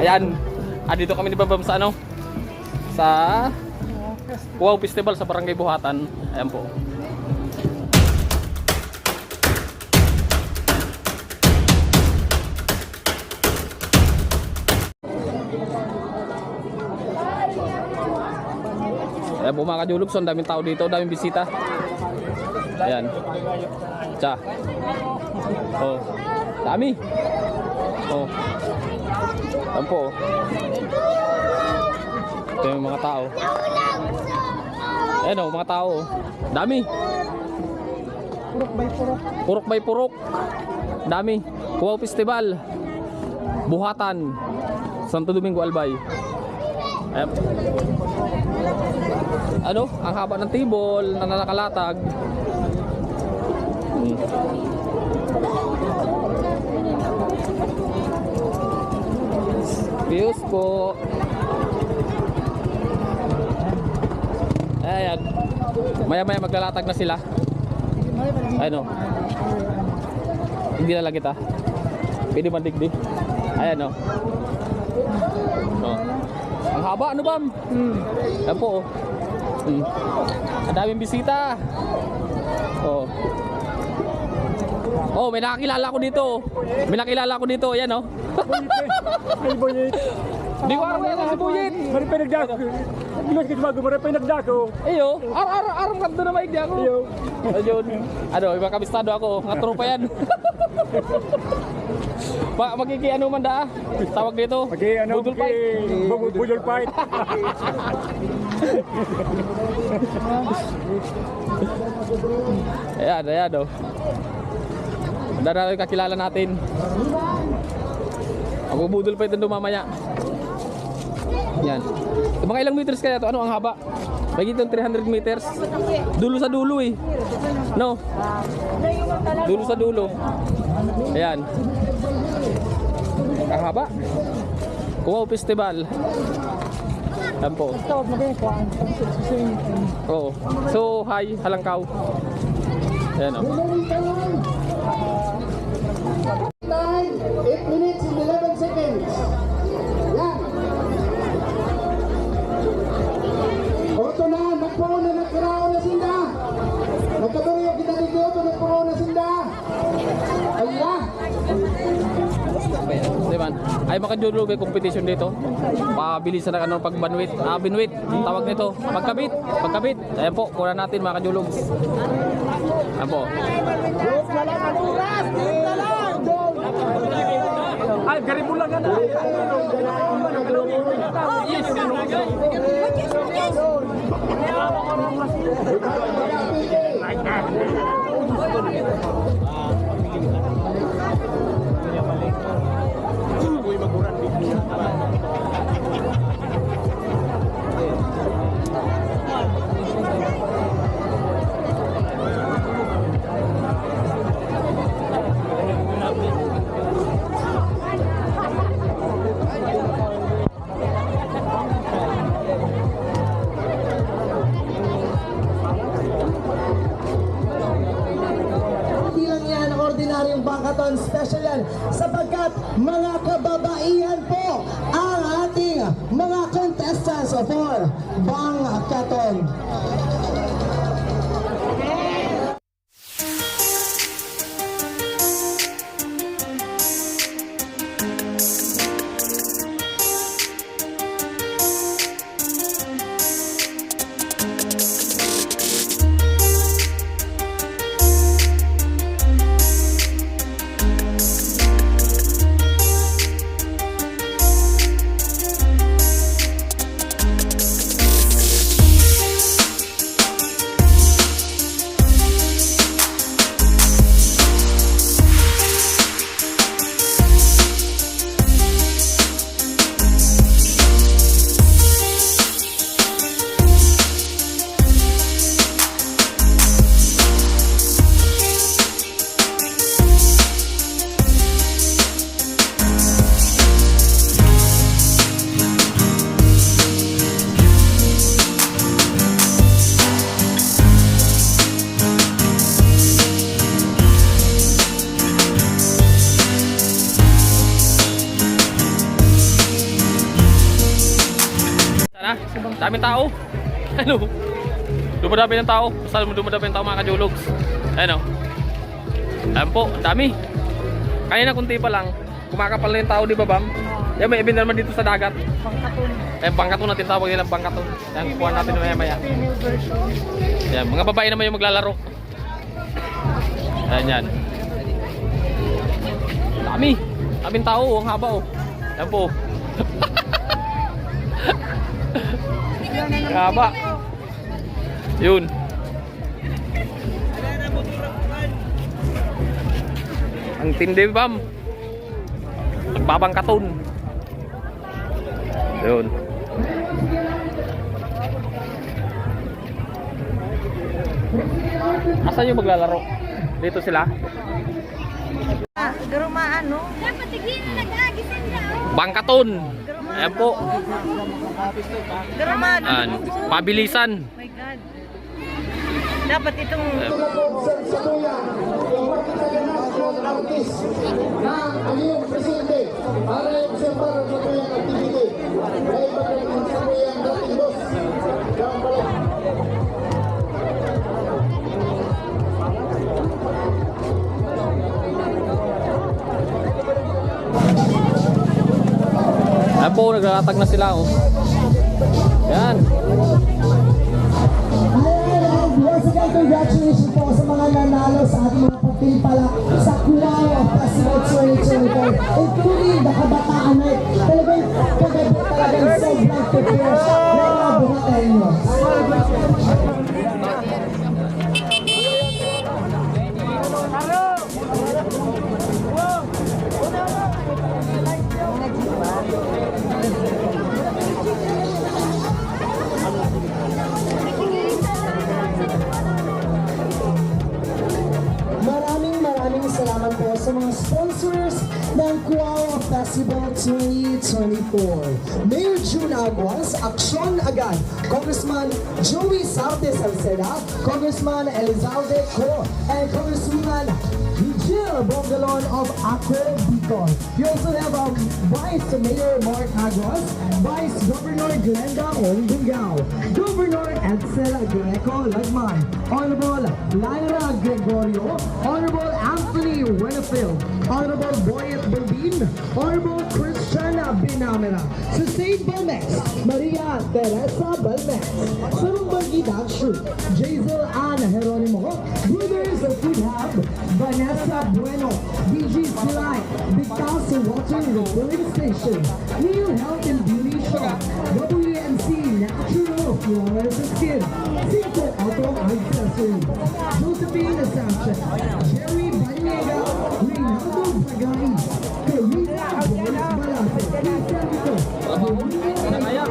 Ayan. Dito kami nibabam sa ano? Sa Wow Festival sa Barangay Buhatan. Ayan po. Ayan po mga kajulugson, daming tao dito, daming bisita. Ayan. Tsa. Oh. Dami. Oh. Ayan po. Ito yung mga tao. Ayan o, mga tao. Dami. Purok by purok. Dami. Wow Festival. Buhatan. Santo Domingo Albay. Ayan. Ano? Ang haba ng table na nakalatag. Views po. Ayan. Maya-maya maglalatag na sila. Ayan o. Hindi na lang kita. Pwede mandigdi. Ayan o. Oh. Ang haba, ano bam? Ayan po o. Ang daming bisita. Oh. Oh, may nakakilala ko dito. May nakilala ko dito, ayan oh. Ay, Boyet. Di ko aram yan si Boyet. Mari pa nagdako. Bilos ka tumago, mari pa nagdako. Iyo, aram ka doon na maigdi ako. Iyo. Ayun. Ano, iba kabistado ako. Nga tropa yan. Magkiki ano man da? Tawag dito. Budol fight. Budol fight. Ayan oh. Dahil kakilala natin. Magbubudol fight doon mamaya. Yan. Mga ilang meters kaya to? Ano ang haba? Magiging 300 meters. Dulo sa dulo eh. No? Dulo sa dulo. Ayan. Ang haba. Wow Festival. Ayan po. Oo. So, hi, Halangkaw. Ayan o. 8 minutes and 11 seconds. Yan. Oto na, nagpuo na nagkaraon na sinda. Nagkatuloy yung kita dito, nagpuo na sinda. Ayun. Diman, ay makajulog ay competition dito. Pabilisan na ano pag banwit, binwit, tawag nito. Pagkabit. Ayan po, kuha natin mga kajulog. Ayan po. Ay, garibul lang yan. Ordinaryong bangkaton, special yan sapagkat mga kababaihan po ang ating mga contestants for bangkaton. Ah, daming tao. Ano? Dumadami ng tao. Basta dumadami ng tao mga kajologs. Ano? Ayan po, ang dami. Kanina kunti pa lang. Kumakapal na yung tao, di ba, Bam? Yan, may event naman dito sa dagat. Bangkaton natin tawag nila, bangkaton. Yan, kukuha natin maya-maya. Yan, mga babae naman yung maglalaro. Ayan yan. Dami. Daming tao, ang haba oh. Yan po. Haba. Yun. Ang tindi, Bam. Nagbabangkaton. Yun. Asan yung maglalaro? Dito sila? Garumaan, no? Bangkaton. Ayan po. Garumaan. Pabilisan. Oh my God. Dapat itong... Sa tuya, international artist na ang iyong presidente para i-observar sa tuyang activity. May pagkakas sa tuyang dating boss. Kang balik. Ayan po, nagkakatag na sila oh. Yan. Once again, congratulations po sa mga nanalo sa ating mga pagpipala sa Cubao Festival 2024, including the Kabataan Night. Talagang kagabi talagang sobrang prepare ng mga buhatin nyo. Maraming salamat po sa mga sponsors ng Cubao Festival 2024. Mayor June Aguas, Aksyon Agad, Congressman Joey Sarte Salceda, Congressman Elizalde Co, and Congresswoman Jill Bongalon of Acre, Bicol. You also have Vice Mayor Mark Aguas, Vice Governor Glenda Ongdungao, Governor Edsel Greco Lagman, Honorable Lyra Gregorio, Honorable Anthony Winfield, Honorable Boyet Bobin, Honorable Christian Binamera, Susaid Balmex, Maria Teresa Balmex, Sarumbang Dakshu, Jazel Ann Jeronimo, Brothers of Food Hub, Vanessa Bueno, BG Silay, Victoria Water Refilling Station, New Health and Beauty Shop, WNC Natural Flores and Skin, Cinco Auto Accessory, Josephine Sanchez, Jerry Baniega, Reynaldo Bagay, Karina Boris Balase, Christian Vito, Maria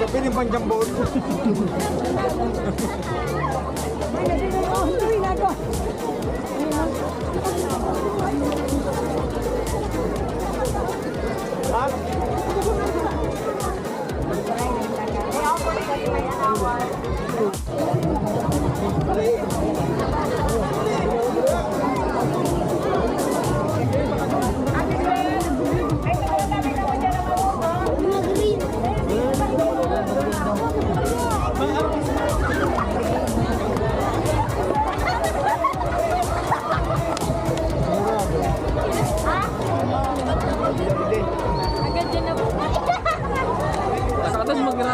Piling panjambon.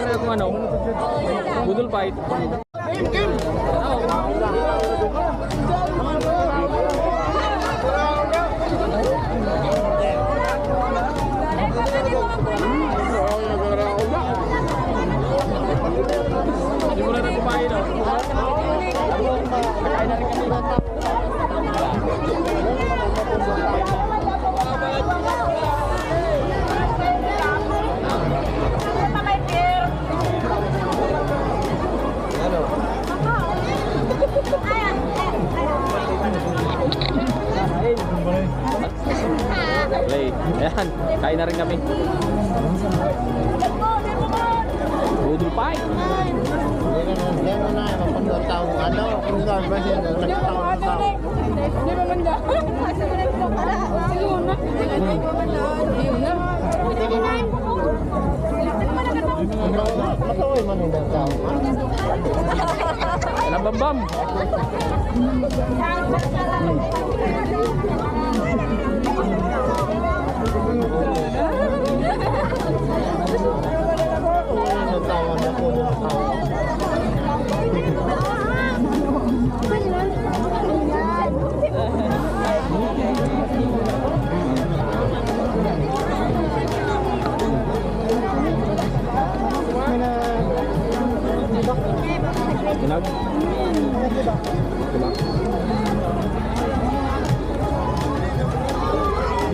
rin kung ano. Budol fight. Hindi mo na rin kumain, no? Kain na rin kami. Play. Ayan, kain na rin kami. Budol fight. Nabambam. Tinag.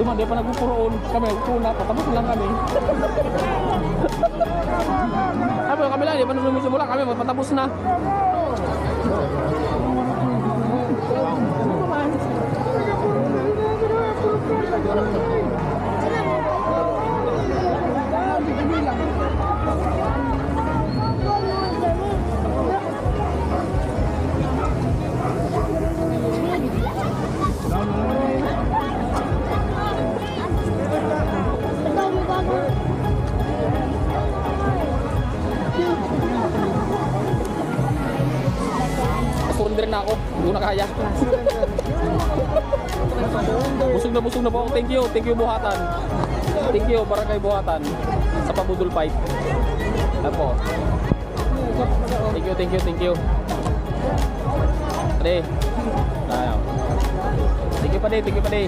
Duman, di pa nagpupuroon kami, nagpuna, patapos lang kami. Kami lang, di pa nagsimula kami, patapos na. Surrender na ako, hindi ko na kaya. Busog na po ako. Thank you Buhatan. Thank you Barangay Buhatan sa pabudol fight. Apo. Thank you. Pade. Ayo. Thank you pade.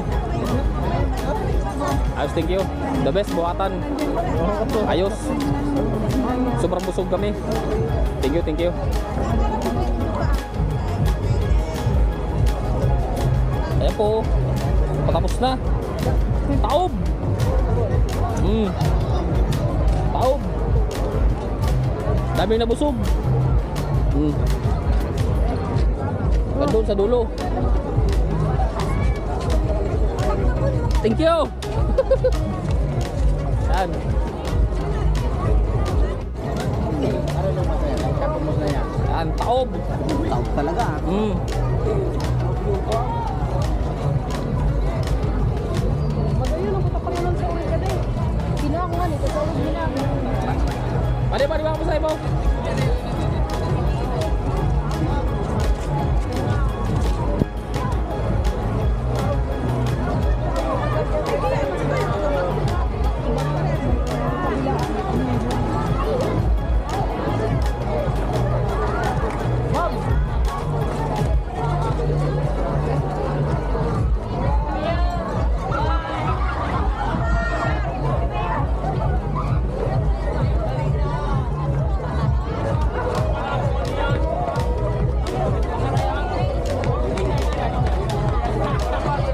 Ayos, thank you. The best Buhatan. Ayos. Super busog kami. Thank you. Ayan po, patapos na. Taob! Taob! Daming nabusog. Doon sa dulo. Thank you! Yan. Yan, taob! Taob talaga. Mari, mari, bang, mo sa ibaw.